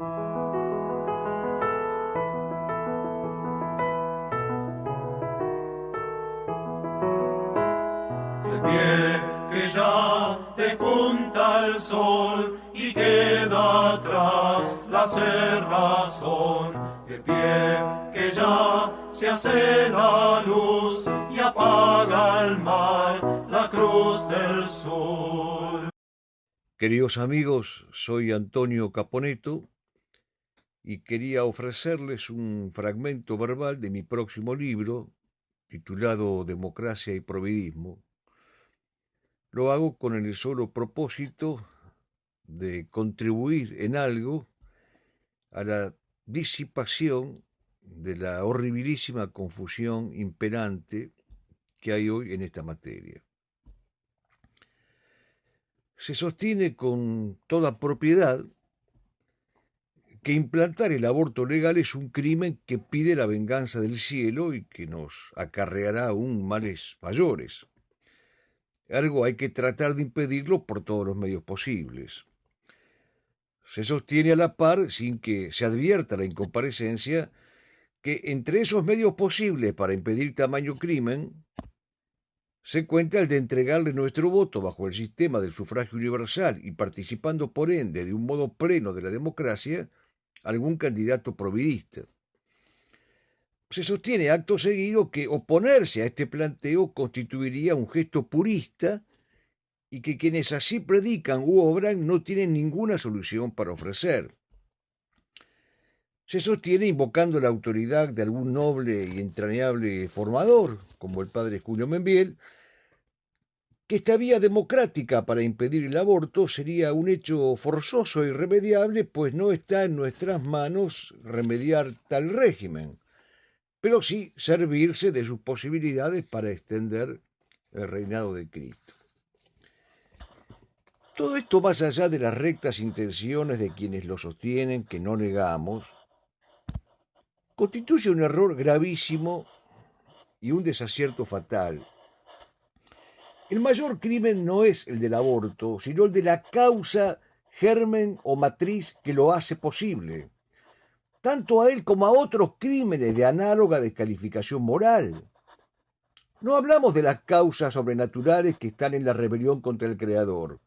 De pie que ya despunta el sol y queda atrás la cerrazón. De pie que ya se hace la luz y apaga el mal, la cruz del sur. Queridos amigos, soy Antonio Caponeto y quería ofrecerles un fragmento verbal de mi próximo libro, titulado Democracia y Providismo. Lo hago con el solo propósito de contribuir en algo a la disipación de la horribilísima confusión imperante que hay hoy en esta materia. Se sostiene con toda propiedad que implantar el aborto legal es un crimen que pide la venganza del cielo y que nos acarreará aún males mayores. Ergo, hay que tratar de impedirlo por todos los medios posibles. Se sostiene a la par, sin que se advierta la incomparecencia, que entre esos medios posibles para impedir tamaño crimen, se cuenta el de entregarle nuestro voto bajo el sistema del sufragio universal y participando por ende de un modo pleno de la democracia a algún candidato providista. Se sostiene acto seguido que oponerse a este planteo constituiría un gesto purista y que quienes así predican u obran no tienen ninguna solución para ofrecer. Se sostiene invocando la autoridad de algún noble y entrañable formador, como el padre Julio Membiel, que esta vía democrática para impedir el aborto sería un hecho forzoso e irremediable, pues no está en nuestras manos remediar tal régimen, pero sí servirse de sus posibilidades para extender el reinado de Cristo. Todo esto, más allá de las rectas intenciones de quienes lo sostienen, que no negamos, constituye un error gravísimo y un desacierto fatal. El mayor crimen no es el del aborto, sino el de la causa, germen o matriz que lo hace posible, tanto a él como a otros crímenes de análoga descalificación moral. No hablamos de las causas sobrenaturales que están en la rebelión contra el Creador,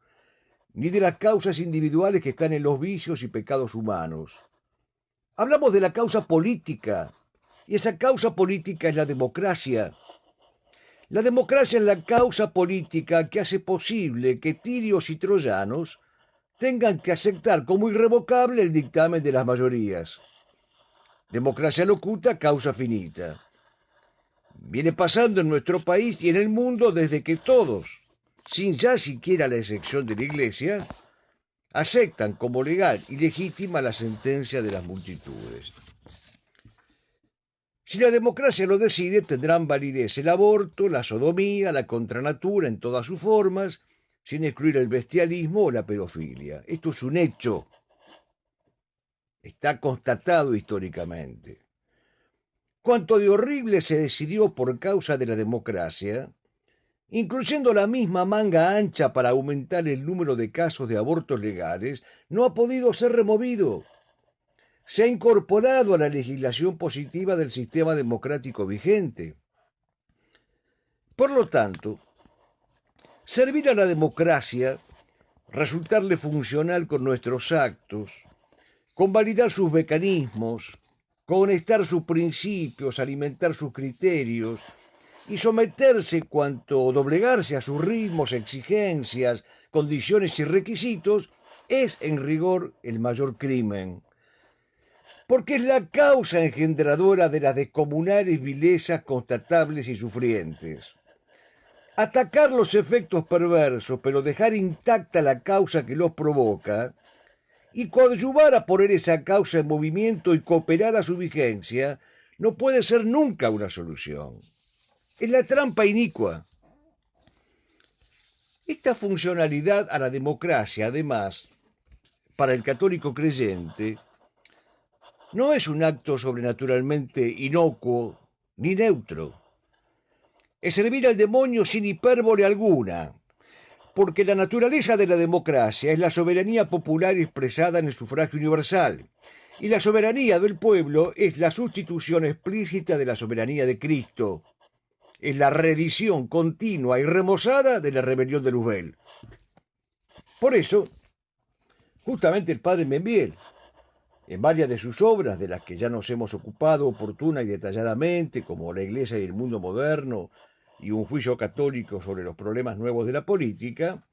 ni de las causas individuales que están en los vicios y pecados humanos. Hablamos de la causa política, y esa causa política es la democracia. La democracia es la causa política que hace posible que tirios y troyanos tengan que aceptar como irrevocable el dictamen de las mayorías. Democracia locuta, causa finita. Viene pasando en nuestro país y en el mundo desde que todos, sin ya siquiera la excepción de la Iglesia, aceptan como legal y legítima la sentencia de las multitudes. Si la democracia lo decide, tendrán validez el aborto, la sodomía, la contranatura en todas sus formas, sin excluir el bestialismo o la pedofilia. Esto es un hecho. Está constatado históricamente. Cuanto de horrible se decidió por causa de la democracia, incluyendo la misma manga ancha para aumentar el número de casos de abortos legales, no ha podido ser removido. Se ha incorporado a la legislación positiva del sistema democrático vigente. Por lo tanto, servir a la democracia, resultarle funcional con nuestros actos, convalidar sus mecanismos, conectar sus principios, alimentar sus criterios y someterse cuanto doblegarse a sus ritmos, exigencias, condiciones y requisitos, es en rigor el mayor crimen, porque es la causa engendradora de las descomunales vilezas constatables y sufrientes. Atacar los efectos perversos, pero dejar intacta la causa que los provoca, y coadyuvar a poner esa causa en movimiento y cooperar a su vigencia, no puede ser nunca una solución. Es la trampa inicua. Esta funcionalidad a la democracia, además, para el católico creyente, no es un acto sobrenaturalmente inocuo ni neutro. Es servir al demonio sin hipérbole alguna, porque la naturaleza de la democracia es la soberanía popular expresada en el sufragio universal, Y la soberanía del pueblo es la sustitución explícita de la soberanía de Cristo. Es la reedición continua y remozada de la rebelión de Luzbel. Por eso, justamente el padre Membiel, en varias de sus obras, de las que ya nos hemos ocupado oportuna y detalladamente, como La Iglesia y el mundo moderno y un juicio católico sobre los problemas nuevos de la política,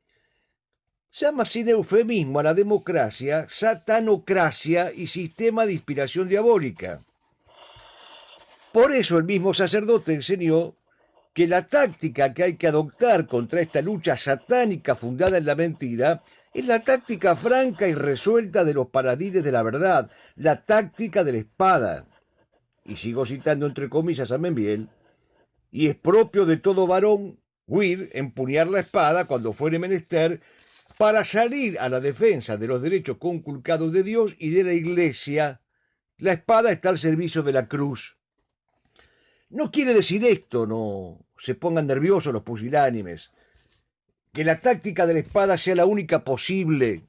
llama sin eufemismo a la democracia satanocracia y sistema de inspiración diabólica. Por eso el mismo sacerdote enseñó que la táctica que hay que adoptar contra esta lucha satánica fundada en la mentira es la táctica franca y resuelta de los paladines de la verdad, la táctica de la espada. Y sigo citando entre comillas a Membiel, y es propio de todo varón huir, empuñar la espada cuando fuere menester, para salir a la defensa de los derechos conculcados de Dios y de la Iglesia. La espada está al servicio de la cruz. No quiere decir esto, no se pongan nerviosos los pusilánimes, que la táctica de la espada sea la única posible.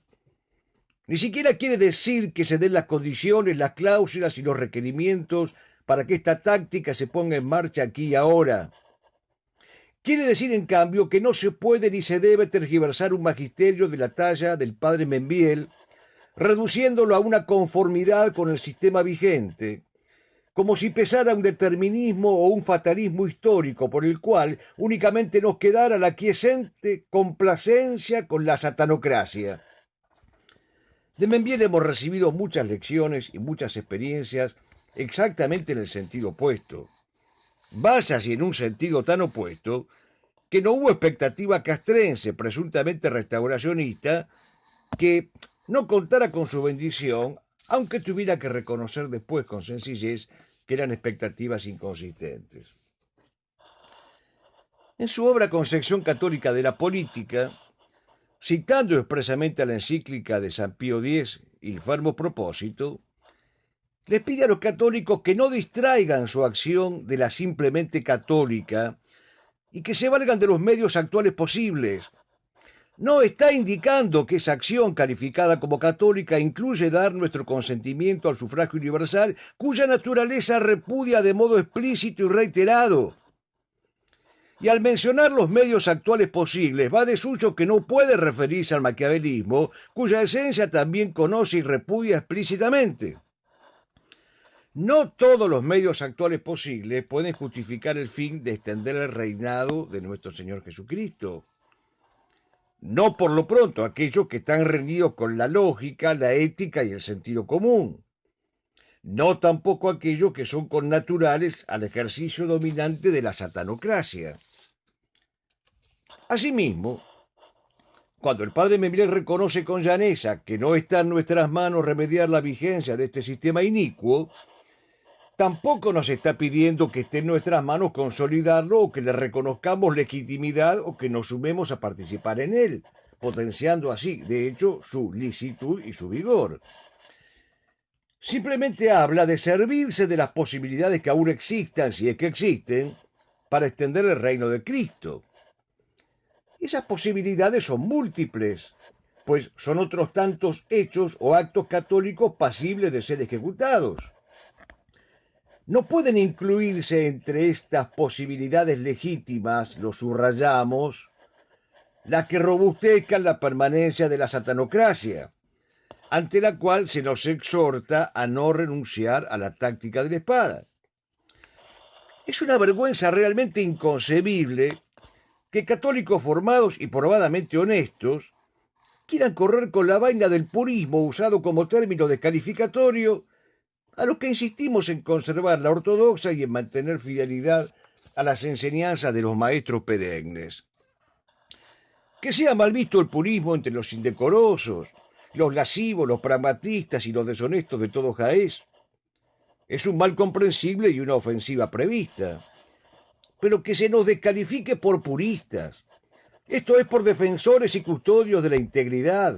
Ni siquiera quiere decir que se den las condiciones, las cláusulas y los requerimientos para que esta táctica se ponga en marcha aquí y ahora. Quiere decir, en cambio, que no se puede ni se debe tergiversar un magisterio de la talla del padre Membiel, reduciéndolo a una conformidad con el sistema vigente, como si pesara un determinismo o un fatalismo histórico por el cual únicamente nos quedara la quiescente complacencia con la satanocracia. De Membiel hemos recibido muchas lecciones y muchas experiencias exactamente en el sentido opuesto. Vaya si en un sentido tan opuesto que no hubo expectativa castrense, presuntamente restauracionista, que no contara con su bendición, aunque tuviera que reconocer después con sencillez que eran expectativas inconsistentes. En su obra Concepción Católica de la Política, citando expresamente a la encíclica de San Pío X, Il Fermo Propósito, les pide a los católicos que no distraigan su acción de la simplemente católica y que se valgan de los medios actuales posibles. No está indicando que esa acción calificada como católica incluye dar nuestro consentimiento al sufragio universal, cuya naturaleza repudia de modo explícito y reiterado. Y al mencionar los medios actuales posibles, va de suyo que no puede referirse al maquiavelismo, cuya esencia también conoce y repudia explícitamente. No todos los medios actuales posibles pueden justificar el fin de extender el reinado de nuestro Señor Jesucristo. No por lo pronto aquellos que están reñidos con la lógica, la ética y el sentido común. No tampoco aquellos que son connaturales al ejercicio dominante de la satanocracia. Asimismo, cuando el padre Membiel reconoce con llaneza que no está en nuestras manos remediar la vigencia de este sistema inicuo, tampoco nos está pidiendo que esté en nuestras manos consolidarlo o que le reconozcamos legitimidad o que nos sumemos a participar en él, potenciando así, de hecho, su licitud y su vigor. Simplemente habla de servirse de las posibilidades que aún existan, si es que existen, para extender el reino de Cristo. Esas posibilidades son múltiples, pues son otros tantos hechos o actos católicos pasibles de ser ejecutados. No pueden incluirse entre estas posibilidades legítimas, lo subrayamos, las que robustezcan la permanencia de la satanocracia, ante la cual se nos exhorta a no renunciar a la táctica de la espada. Es una vergüenza realmente inconcebible que católicos formados y probadamente honestos quieran correr con la vaina del purismo usado como término descalificatorio a los que insistimos en conservar la ortodoxa y en mantener fidelidad a las enseñanzas de los maestros perennes. Que sea mal visto el purismo entre los indecorosos, los lascivos, los pragmatistas y los deshonestos de todo Jaez es un mal comprensible y una ofensiva prevista. Pero que se nos descalifique por puristas, esto es por defensores y custodios de la integridad,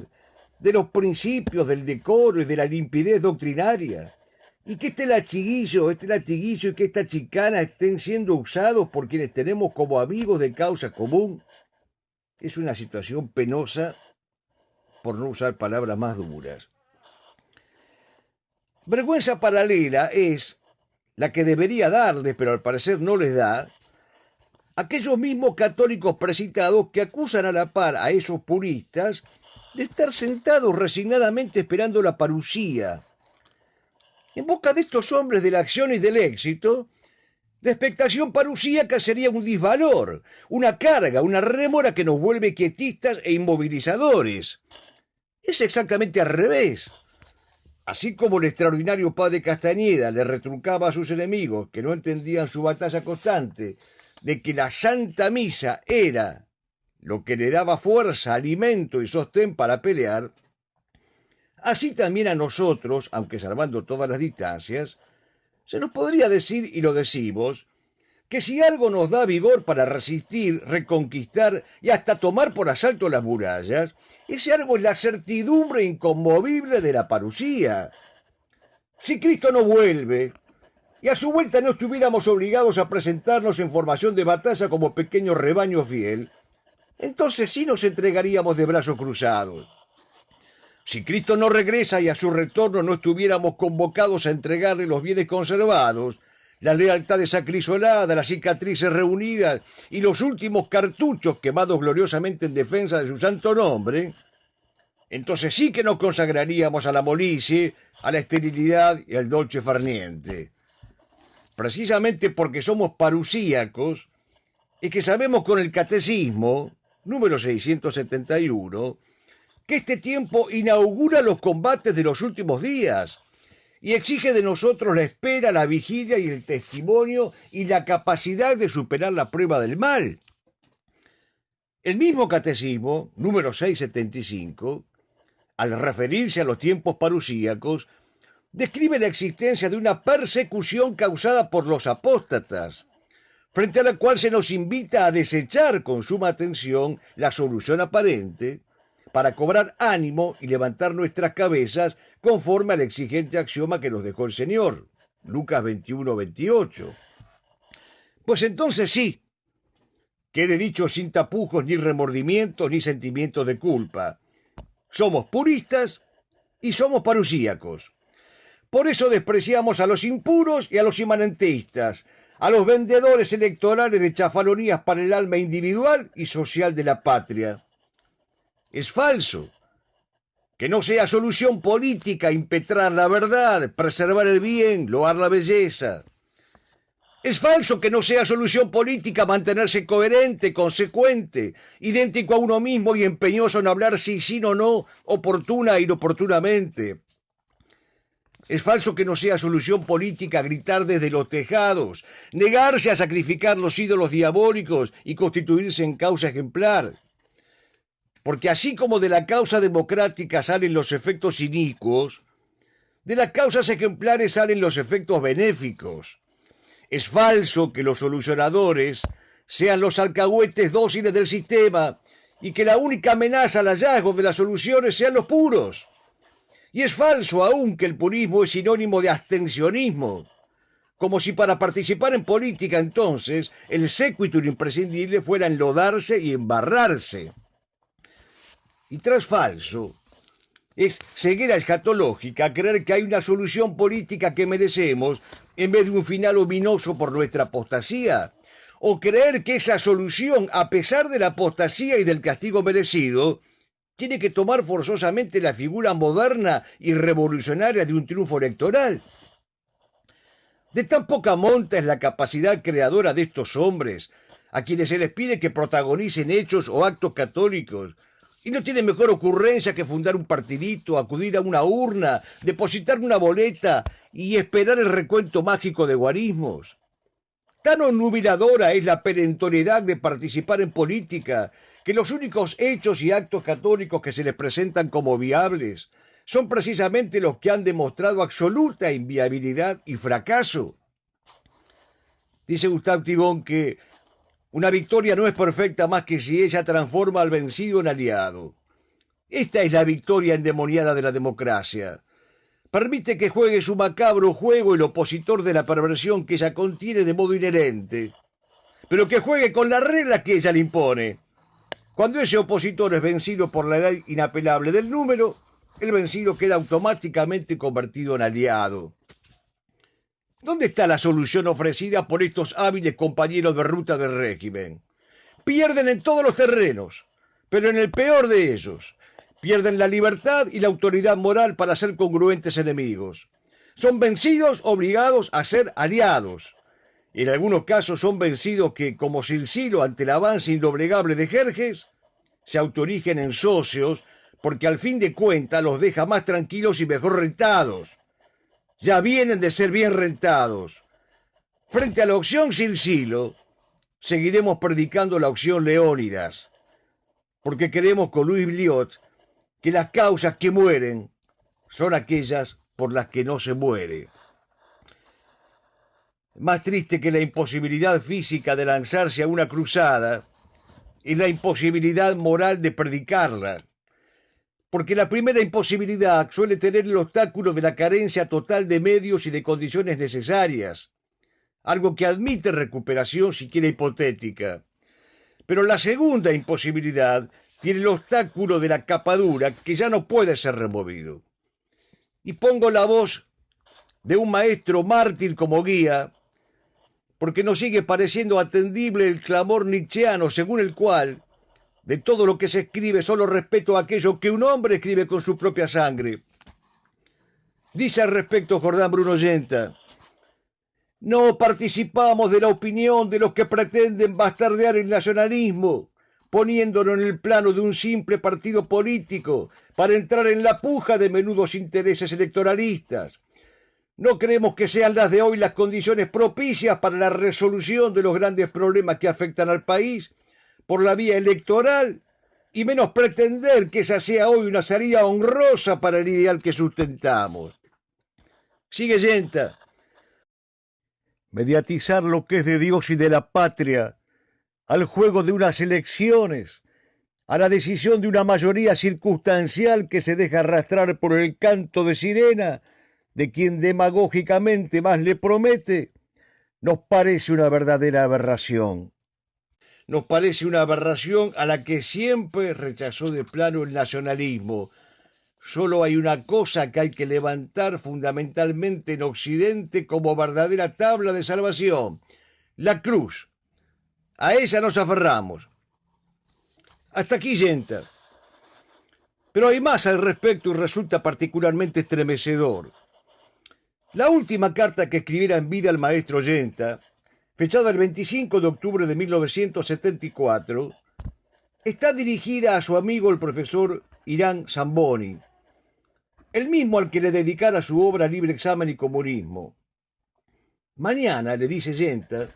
de los principios, del decoro y de la limpidez doctrinaria, y que este latiguillo y que esta chicana estén siendo usados por quienes tenemos como amigos de causa común, es una situación penosa, por no usar palabras más duras. Vergüenza paralela es la que debería darles, pero al parecer no les da, aquellos mismos católicos precitados que acusan a la par a esos puristas de estar sentados resignadamente esperando la parucía. En boca de estos hombres de la acción y del éxito, la expectación parusíaca sería un disvalor, una carga, una rémora que nos vuelve quietistas e inmovilizadores. Es exactamente al revés. Así como el extraordinario padre Castañeda le retrucaba a sus enemigos que no entendían su batalla constante de que la Santa Misa era lo que le daba fuerza, alimento y sostén para pelear, así también a nosotros, aunque salvando todas las distancias, se nos podría decir, y lo decimos, que si algo nos da vigor para resistir, reconquistar y hasta tomar por asalto las murallas, ese algo es la certidumbre inconmovible de la parucía. Si Cristo no vuelve, y a su vuelta no estuviéramos obligados a presentarnos en formación de batalla como pequeño rebaño fiel, entonces sí nos entregaríamos de brazos cruzados. Si Cristo no regresa y a su retorno no estuviéramos convocados a entregarle los bienes conservados, las lealtades acrisoladas, las cicatrices reunidas y los últimos cartuchos quemados gloriosamente en defensa de su santo nombre, entonces sí que nos consagraríamos a la molicie, a la esterilidad y al dolce farniente. Precisamente porque somos parusíacos, es que sabemos con el Catecismo, número 671, que este tiempo inaugura los combates de los últimos días y exige de nosotros la espera, la vigilia y el testimonio y la capacidad de superar la prueba del mal. El mismo Catecismo, número 675, al referirse a los tiempos parusíacos, describe la existencia de una persecución causada por los apóstatas, frente a la cual se nos invita a desechar con suma atención la solución aparente, para cobrar ánimo y levantar nuestras cabezas conforme al exigente axioma que nos dejó el Señor. Lucas 21:28. Pues entonces sí, quede dicho sin tapujos, ni remordimientos, ni sentimientos de culpa. Somos puristas y somos parusíacos. Por eso despreciamos a los impuros y a los imanentistas, a los vendedores electorales de chafalonías para el alma individual y social de la patria. Es falso que no sea solución política impetrar la verdad, preservar el bien, loar la belleza. Es falso que no sea solución política mantenerse coherente, consecuente, idéntico a uno mismo y empeñoso en hablar sí o no, oportuna e inoportunamente. Es falso que no sea solución política gritar desde los tejados, negarse a sacrificar los ídolos diabólicos y constituirse en causa ejemplar. Porque así como de la causa democrática salen los efectos inicuos, de las causas ejemplares salen los efectos benéficos. Es falso que los solucionadores sean los alcahuetes dóciles del sistema y que la única amenaza al hallazgo de las soluciones sean los puros. Y es falso aún que el purismo es sinónimo de abstencionismo, como si para participar en política entonces el séquitur imprescindible fuera enlodarse y embarrarse. Y tras falso, es ceguera escatológica creer que hay una solución política que merecemos en vez de un final ominoso por nuestra apostasía, o creer que esa solución, a pesar de la apostasía y del castigo merecido, tiene que tomar forzosamente la figura moderna y revolucionaria de un triunfo electoral. De tan poca monta es la capacidad creadora de estos hombres, a quienes se les pide que protagonicen hechos o actos católicos, y no tiene mejor ocurrencia que fundar un partidito, acudir a una urna, depositar una boleta y esperar el recuento mágico de guarismos. Tan onnubiladora es la perentoriedad de participar en política, que los únicos hechos y actos católicos que se les presentan como viables son precisamente los que han demostrado absoluta inviabilidad y fracaso. Dice Gustave Thibon que una victoria no es perfecta más que si ella transforma al vencido en aliado. Esta es la victoria endemoniada de la democracia. Permite que juegue su macabro juego el opositor de la perversión que ella contiene de modo inherente, pero que juegue con las reglas que ella le impone. Cuando ese opositor es vencido por la ley inapelable del número, el vencido queda automáticamente convertido en aliado. ¿Dónde está la solución ofrecida por estos hábiles compañeros de ruta del régimen? Pierden en todos los terrenos, pero en el peor de ellos, pierden la libertad y la autoridad moral para ser congruentes enemigos. Son vencidos obligados a ser aliados. En algunos casos son vencidos que, como Silsilo ante el avance indoblegable de Jerjes, se autorigen en socios porque al fin de cuentas los deja más tranquilos y mejor rentados. Ya vienen de ser bien rentados. Frente a la opción Silsilo, seguiremos predicando la opción Leónidas, porque creemos con Luis Bliot que las causas que mueren son aquellas por las que no se muere. Más triste que la imposibilidad física de lanzarse a una cruzada es la imposibilidad moral de predicarla, porque la primera imposibilidad suele tener el obstáculo de la carencia total de medios y de condiciones necesarias, algo que admite recuperación siquiera hipotética. Pero la segunda imposibilidad tiene el obstáculo de la capadura que ya no puede ser removido. Y pongo la voz de un maestro mártir como guía, porque nos sigue pareciendo atendible el clamor nietzscheano según el cual de todo lo que se escribe solo respeto a aquello que un hombre escribe con su propia sangre. Dice al respecto Jordán Bruno Yenta: no participamos de la opinión de los que pretenden bastardear el nacionalismo, poniéndolo en el plano de un simple partido político para entrar en la puja de menudos intereses electoralistas. No creemos que sean las de hoy las condiciones propicias para la resolución de los grandes problemas que afectan al país por la vía electoral, y menos pretender que esa sea hoy una salida honrosa para el ideal que sustentamos. Sigue Yenta: mediatizar lo que es de Dios y de la patria, al juego de unas elecciones, a la decisión de una mayoría circunstancial que se deja arrastrar por el canto de sirena de quien demagógicamente más le promete, nos parece una verdadera aberración. Nos parece una aberración a la que siempre rechazó de plano el nacionalismo. Solo hay una cosa que hay que levantar fundamentalmente en Occidente como verdadera tabla de salvación: la cruz. A ella nos aferramos. Hasta aquí Yenta. Pero hay más al respecto y resulta particularmente estremecedor. La última carta que escribiera en vida el maestro Yenta, fechada el 25 de octubre de 1974, está dirigida a su amigo el profesor Irán Zamboni, el mismo al que le dedicara su obra Libre Examen y Comunismo. Mañana, le dice Yenta,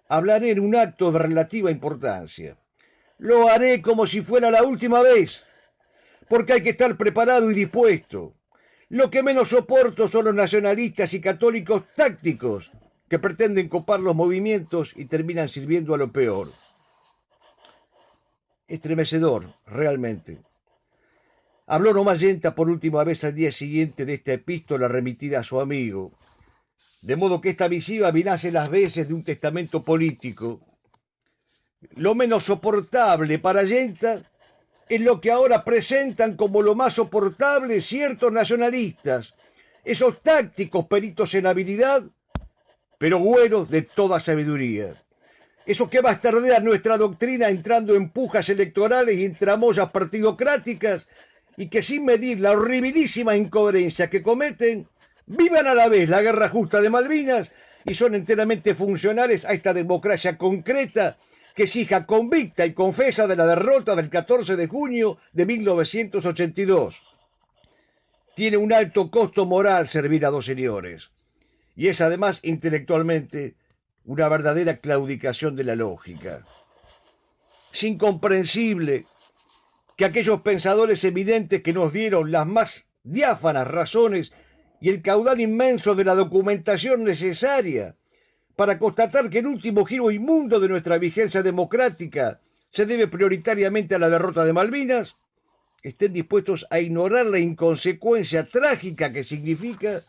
hablaré en un acto de relativa importancia. Lo haré como si fuera la última vez, porque hay que estar preparado y dispuesto. Lo que menos soporto son los nacionalistas y católicos tácticos que pretenden copar los movimientos y terminan sirviendo a lo peor. Estremecedor, realmente. Habló nomás Yenta por última vez al día siguiente de esta epístola remitida a su amigo, de modo que esta misiva vinase las veces de un testamento político. Lo menos soportable para Yenta es lo que ahora presentan como lo más soportable ciertos nacionalistas, esos tácticos peritos en habilidad, pero güeros de toda sabiduría. Esos que bastardean nuestra doctrina entrando en pujas electorales y en tramoyas partidocráticas, y que sin medir la horribilísima incoherencia que cometen, vivan a la vez la guerra justa de Malvinas y son enteramente funcionales a esta democracia concreta que es hija convicta y confesa de la derrota del 14 de junio de 1982. Tiene un alto costo moral servir a dos señores, y es además intelectualmente una verdadera claudicación de la lógica. Es incomprensible que aquellos pensadores eminentes que nos dieron las más diáfanas razones y el caudal inmenso de la documentación necesaria para constatar que el último giro inmundo de nuestra vigencia democrática se debe prioritariamente a la derrota de Malvinas, estén dispuestos a ignorar la inconsecuencia trágica que significa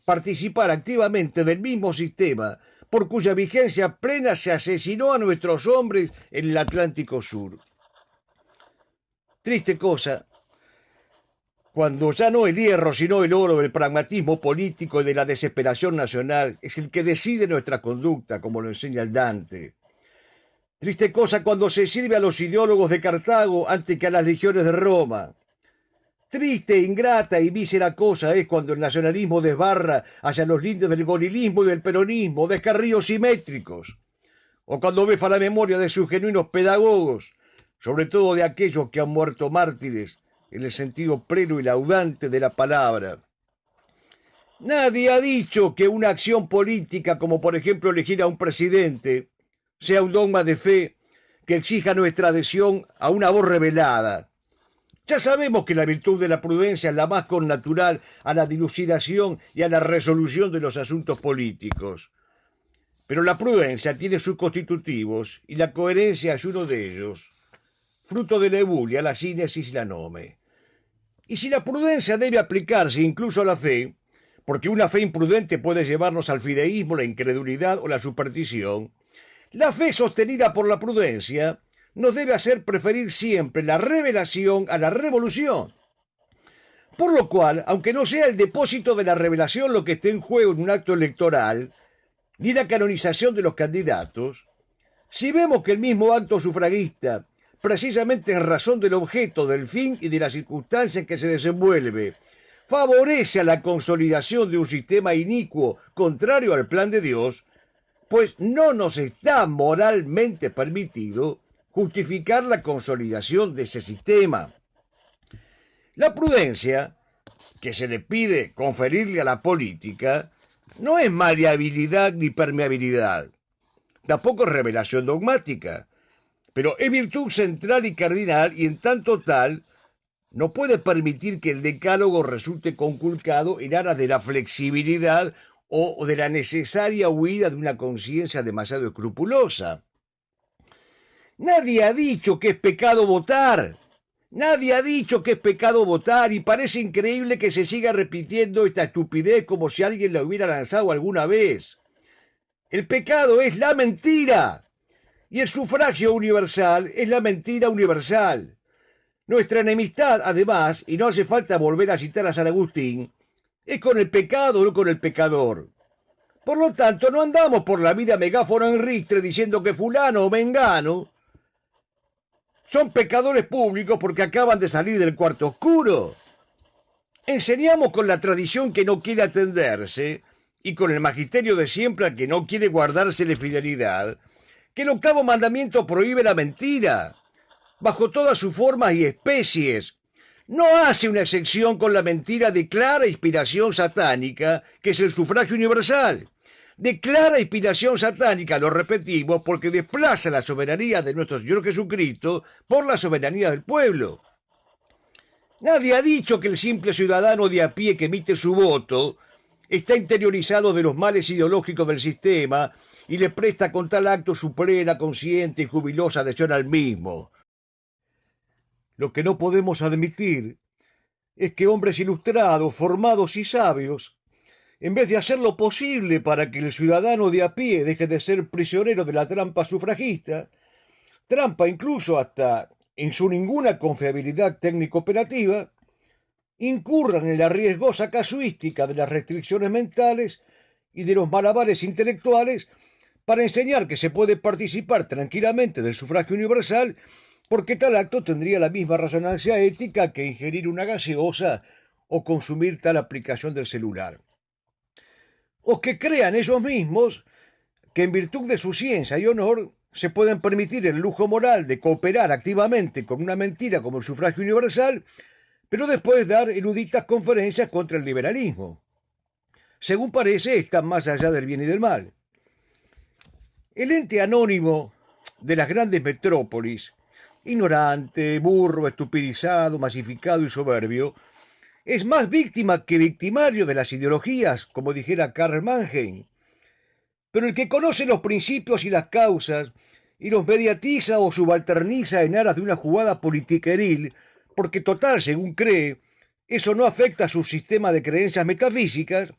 participar activamente del mismo sistema por cuya vigencia plena se asesinó a nuestros hombres en el Atlántico Sur. Triste cosa, cuando ya no el hierro, sino el oro del pragmatismo político y de la desesperación nacional es el que decide nuestra conducta, como lo enseña el Dante. Triste cosa cuando se sirve a los ideólogos de Cartago antes que a las legiones de Roma. Triste, ingrata y mísera cosa es cuando el nacionalismo desbarra hacia los lindes del gorilismo y del peronismo, descarríos simétricos. O cuando befa la memoria de sus genuinos pedagogos, sobre todo de aquellos que han muerto mártires en el sentido pleno y laudante de la palabra. Nadie ha dicho que una acción política, como por ejemplo elegir a un presidente, sea un dogma de fe que exija nuestra adhesión a una voz revelada. Ya sabemos que la virtud de la prudencia es la más connatural a la dilucidación y a la resolución de los asuntos políticos. Pero la prudencia tiene sus constitutivos y la coherencia es uno de ellos, fruto de la ebulia, la sínesis y la nome. Y si la prudencia debe aplicarse incluso a la fe, porque una fe imprudente puede llevarnos al fideísmo, la incredulidad o la superstición, la fe sostenida por la prudencia nos debe hacer preferir siempre la revelación a la revolución. Por lo cual, aunque no sea el depósito de la revelación lo que esté en juego en un acto electoral, ni la canonización de los candidatos, si vemos que el mismo acto sufragista, precisamente en razón del objeto, del fin y de la circunstancia en que se desenvuelve, favorece a la consolidación de un sistema inicuo contrario al plan de Dios, pues no nos está moralmente permitido justificar la consolidación de ese sistema. La prudencia, que se le pide conferirle a la política, no es maleabilidad ni permeabilidad, tampoco es revelación dogmática, pero es virtud central y cardinal y en tanto tal no puede permitir que el decálogo resulte conculcado en aras de la flexibilidad o de la necesaria huida de una conciencia demasiado escrupulosa. Nadie ha dicho que es pecado votar. Nadie ha dicho que es pecado votar y parece increíble que se siga repitiendo esta estupidez como si alguien la hubiera lanzado alguna vez. El pecado es la mentira y el sufragio universal es la mentira universal. Nuestra enemistad, además, y no hace falta volver a citar a San Agustín, es con el pecado, no con el pecador. Por lo tanto, no andamos por la vida megáfono en ristre diciendo que fulano o mengano son pecadores públicos porque acaban de salir del cuarto oscuro. Enseñamos con la tradición que no quiere atenderse y con el magisterio de siempre al que no quiere guardársele fidelidad, que el octavo mandamiento prohíbe la mentira, bajo todas sus formas y especies. No hace una excepción con la mentira de clara inspiración satánica, que es el sufragio universal. De clara inspiración satánica, lo repetimos, porque desplaza la soberanía de nuestro Señor Jesucristo por la soberanía del pueblo. Nadie ha dicho que el simple ciudadano de a pie que emite su voto está interiorizado de los males ideológicos del sistema y le presta con tal acto su plena, consciente y jubilosa adhesión al mismo. Lo que no podemos admitir es que hombres ilustrados, formados y sabios, en vez de hacer lo posible para que el ciudadano de a pie deje de ser prisionero de la trampa sufragista, trampa incluso hasta en su ninguna confiabilidad técnico-operativa, incurran en la riesgosa casuística de las restricciones mentales y de los malabares intelectuales para enseñar que se puede participar tranquilamente del sufragio universal porque tal acto tendría la misma resonancia ética que ingerir una gaseosa o consumir tal aplicación del celular. O que crean ellos mismos que en virtud de su ciencia y honor se pueden permitir el lujo moral de cooperar activamente con una mentira como el sufragio universal, pero después dar eruditas conferencias contra el liberalismo. Según parece, están más allá del bien y del mal. El ente anónimo de las grandes metrópolis, ignorante, burro, estupidizado, masificado y soberbio, es más víctima que victimario de las ideologías, como dijera Karl Mannheim. Pero el que conoce los principios y las causas y los mediatiza o subalterniza en aras de una jugada politiqueril, porque total, según cree, eso no afecta a su sistema de creencias metafísicas,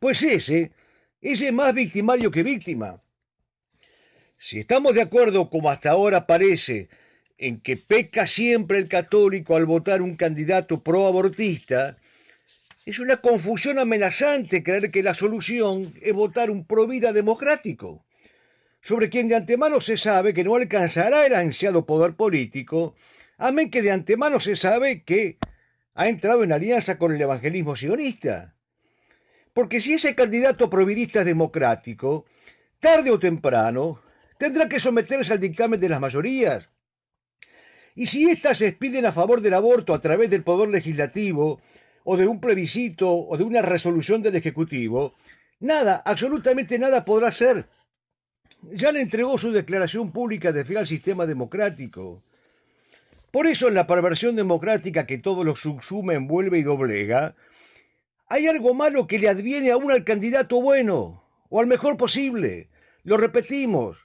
pues ese es más victimario que víctima. Si estamos de acuerdo, como hasta ahora parece, en que peca siempre el católico al votar un candidato proabortista, es una confusión amenazante creer que la solución es votar un provida democrático, sobre quien de antemano se sabe que no alcanzará el ansiado poder político, amén que de antemano se sabe que ha entrado en alianza con el evangelismo sionista. Porque si ese candidato providista es democrático, tarde o temprano tendrá que someterse al dictamen de las mayorías. Y si éstas se expiden a favor del aborto a través del poder legislativo, o de un plebiscito, o de una resolución del Ejecutivo, nada, absolutamente nada podrá hacer. Ya le entregó su declaración pública de fe al sistema democrático. Por eso en la perversión democrática que todo lo subsume, envuelve y doblega, hay algo malo que le adviene aún al candidato bueno, o al mejor posible. Lo repetimos.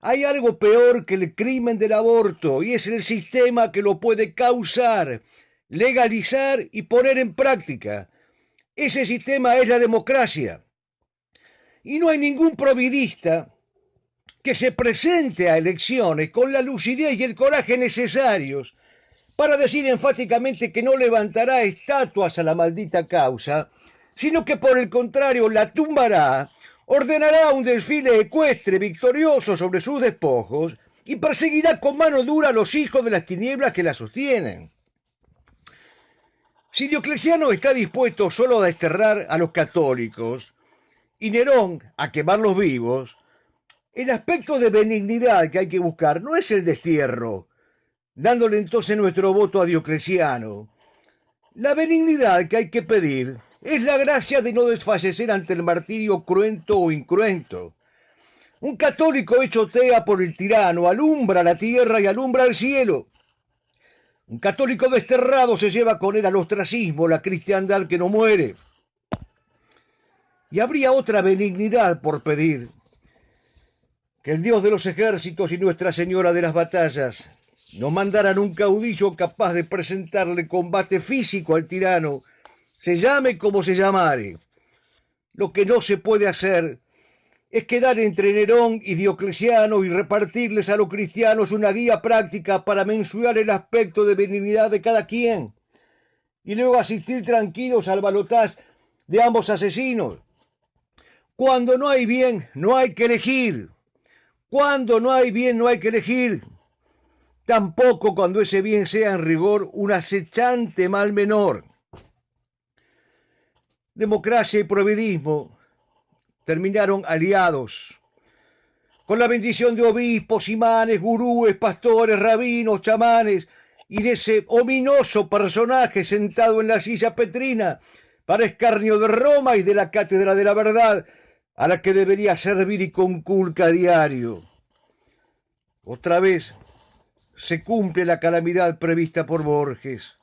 Hay algo peor que el crimen del aborto, y es el sistema que lo puede causar, legalizar y poner en práctica. Ese sistema es la democracia. Y no hay ningún providista que se presente a elecciones con la lucidez y el coraje necesarios para decir enfáticamente que no levantará estatuas a la maldita causa, sino que por el contrario la tumbará, ordenará un desfile ecuestre victorioso sobre sus despojos y perseguirá con mano dura a los hijos de las tinieblas que la sostienen. Si Diocleciano está dispuesto solo a desterrar a los católicos y Nerón a quemarlos vivos, el aspecto de benignidad que hay que buscar no es el destierro, dándole entonces nuestro voto a Diocleciano. La benignidad que hay que pedir es la gracia de no desfallecer ante el martirio cruento o incruento. Un católico hecho tea por el tirano alumbra la tierra y alumbra el cielo. Un católico desterrado se lleva con él al ostracismo, la cristiandad que no muere. Y habría otra benignidad por pedir, que el Dios de los ejércitos y Nuestra Señora de las batallas no mandaran un caudillo capaz de presentarle combate físico al tirano, se llame como se llamare. Lo que no se puede hacer es quedar entre Nerón y Diocleciano y repartirles a los cristianos una guía práctica para mensurar el aspecto de benignidad de cada quien, y luego asistir tranquilos al balotaje de ambos asesinos. Cuando no hay bien, no hay que elegir. Cuando no hay bien, no hay que elegir. Tampoco cuando ese bien sea en rigor un acechante mal menor. Democracia y providismo terminaron aliados, con la bendición de obispos, imanes, gurúes, pastores, rabinos, chamanes, y de ese ominoso personaje sentado en la silla petrina, para escarnio de Roma y de la cátedra de la verdad, a la que debería servir y conculca a diario. Otra vez se cumple la calamidad prevista por Borges.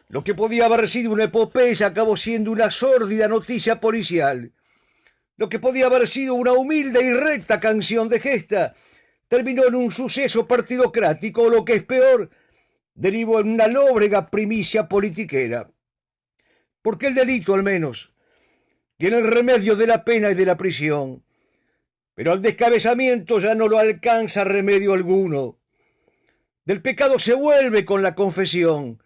Lo que podía haber sido una epopeya acabó siendo una sórdida noticia policial. Lo que podía haber sido una humilde y recta canción de gesta terminó en un suceso partidocrático, o lo que es peor, derivó en una lóbrega primicia politiquera. Porque el delito, al menos, tiene el remedio de la pena y de la prisión, pero al descabezamiento ya no lo alcanza remedio alguno. Del pecado se vuelve con la confesión.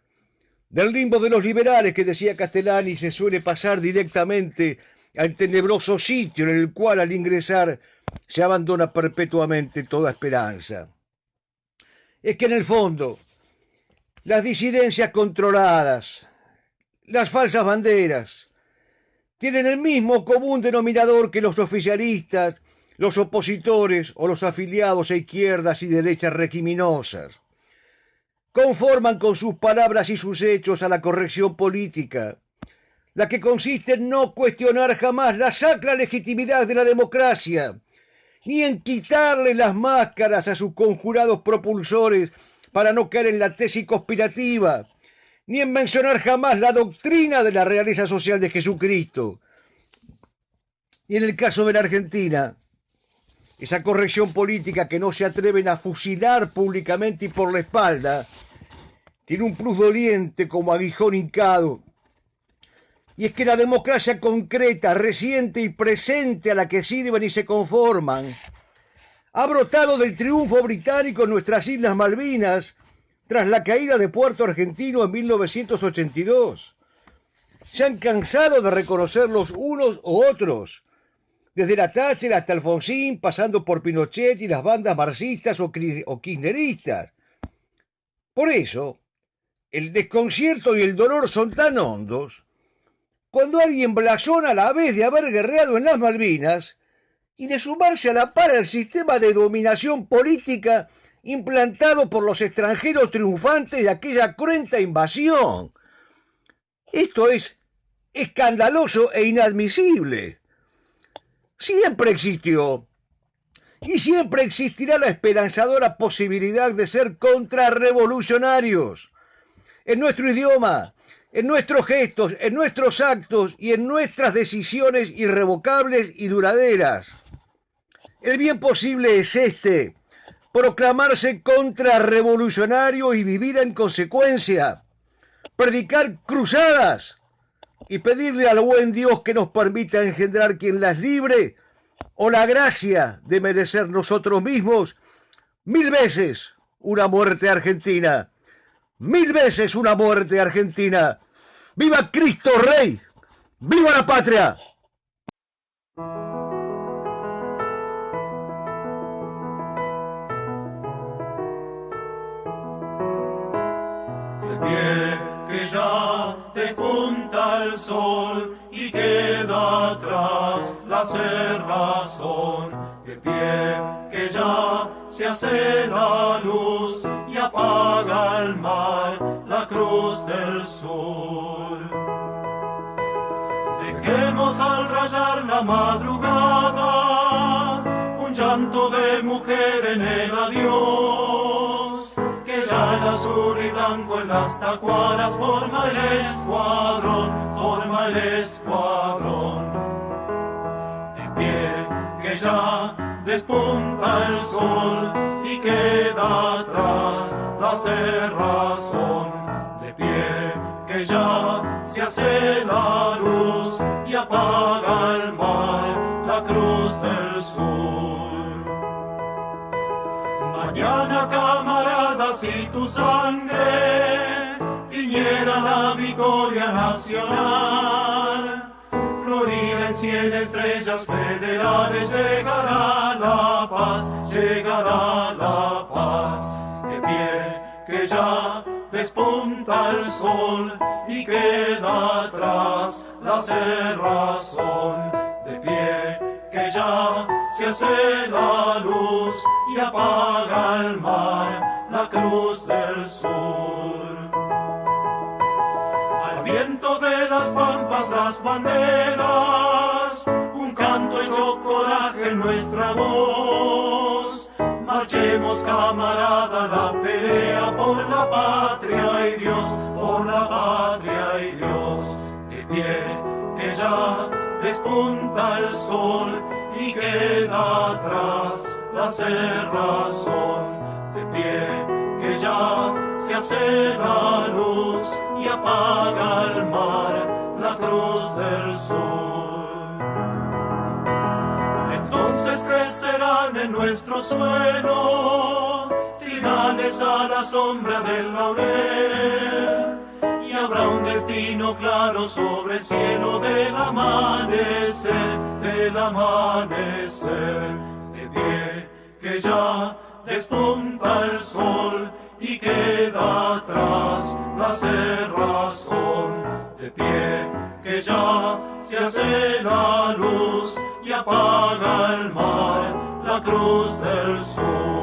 Del limbo de los liberales que decía Castellani se suele pasar directamente al tenebroso sitio en el cual al ingresar se abandona perpetuamente toda esperanza. Es que en el fondo las disidencias controladas, las falsas banderas, tienen el mismo común denominador que los oficialistas, los opositores o los afiliados a izquierdas y derechas requiminosas. Conforman con sus palabras y sus hechos a la corrección política, la que consiste en no cuestionar jamás la sacra legitimidad de la democracia, ni en quitarle las máscaras a sus conjurados propulsores para no caer en la tesis conspirativa, ni en mencionar jamás la doctrina de la realeza social de Jesucristo. Y en el caso de la Argentina, esa corrección política que no se atreven a fusilar públicamente y por la espalda, tiene un plus doliente como aguijón hincado. Y es que la democracia concreta, reciente y presente a la que sirven y se conforman, ha brotado del triunfo británico en nuestras Islas Malvinas tras la caída de Puerto Argentino en 1982. Se han cansado de reconocer los unos u otros, desde la Thatcher hasta Alfonsín, pasando por Pinochet y las bandas marxistas o kirchneristas. Por eso, el desconcierto y el dolor son tan hondos cuando alguien blasona la vez de haber guerreado en las Malvinas y de sumarse a la par al sistema de dominación política implantado por los extranjeros triunfantes de aquella cruenta invasión. Esto es escandaloso e inadmisible. Siempre existió y siempre existirá la esperanzadora posibilidad de ser contrarrevolucionarios en nuestro idioma, en nuestros gestos, en nuestros actos y en nuestras decisiones irrevocables y duraderas. El bien posible es este: proclamarse contrarrevolucionario y vivir en consecuencia, predicar cruzadas y pedirle al buen Dios que nos permita engendrar quien las libre o la gracia de merecer nosotros mismos 1000 veces una muerte argentina. 1000 veces una muerte argentina. ¡Viva Cristo Rey! ¡Viva la patria! De pie que ya despunta el sol y queda atrás la cerrazón. De pie que ya se hace la luz y apaga el mar la cruz del sur. Dejemos al rayar la madrugada un llanto de mujer en el adiós, que ya el azul y blanco en las tacuaras forma el escuadrón. De pie que ya despunta el sol y queda atrás la cerrazón. De pie que ya se hace la luz y apaga el mar la cruz del sur. Mañana, camaradas, si tu sangre tiñera la victoria nacional, Florida en 100 estrellas federales, llegará la paz, llegará la paz. De pie que ya despunta el sol y queda atrás la cerrazón. De pie que ya se hace la luz y apaga el mar la cruz del sur. Al viento de las pampas las banderas, un canto hecho coraje en nuestra voz. Marchemos, camarada, la pelea por la patria y Dios, por la patria y Dios. De pie que ya despunta el sol y queda atrás la cerrazón. De pie que ya se hace la luz y apaga el mar la cruz del sur. Entonces crecerán en nuestro suelo trigales a la sombra del laurel, y habrá un destino claro sobre el cielo del amanecer, del amanecer. De pie que ya despunta el sol y queda atrás la cerrazón. De pie que ya se hace la luz y apaga el mar la cruz del sur.